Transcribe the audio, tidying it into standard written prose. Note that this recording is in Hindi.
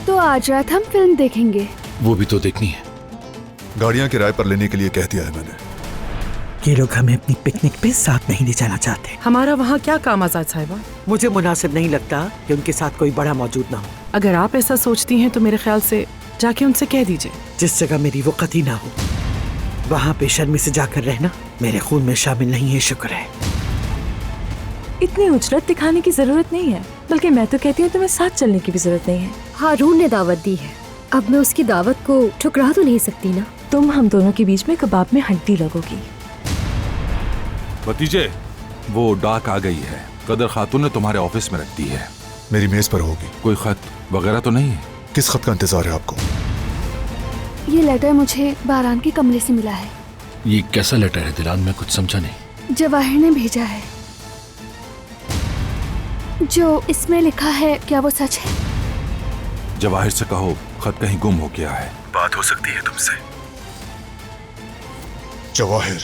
तो आज रात हम फिल्म देखेंगे। वो भी तो देखनी है। गाड़ियां किराए पर लेने के लिए कह दिया है मैंने। ये लोग हमें अपनी पिकनिक पे साथ नहीं ले जाना चाहते। हमारा वहाँ क्या काम आजाद साहिबा? मुझे मुनासिब नहीं लगता कि उनके साथ कोई बड़ा मौजूद ना हो। अगर आप ऐसा सोचती हैं तो मेरे ख्याल से जाके उनसे कह दीजिए। जिस जगह मेरी वक़्त ही ना हो वहाँ बेशर्मी से जाकर रहना मेरे खून में शामिल नहीं है। शुक्र है। इतनी उजरत दिखाने की जरूरत नहीं है, बल्कि मैं तो कहती हूँ तुम्हें साथ चलने की भी जरूरत नहीं है। हारून ने दावत दी है, अब मैं उसकी दावत को ठुकरा तो नहीं सकती ना। तुम हम दोनों के बीच में कबाब में हड्डी लगोगी। भतीजे, वो डाक आ गई है। कदर खातून ने तुम्हारे ऑफिस में रख दी है। मेरी मेज पर होगी। कोई खत वगैरह तो नहीं है? किस खत का इंतजार है आपको? ये लेटर मुझे बारान के कमरे से मिला है। ये कैसा लेटर है दिलान? मैं कुछ समझा नहीं। जवाहिर ने भेजा है। जो इसमें लिखा है क्या वो सच है? जवाहिर से कहो खत कहीं गुम हो गया है। बात हो सकती है तुमसे। जवाहिर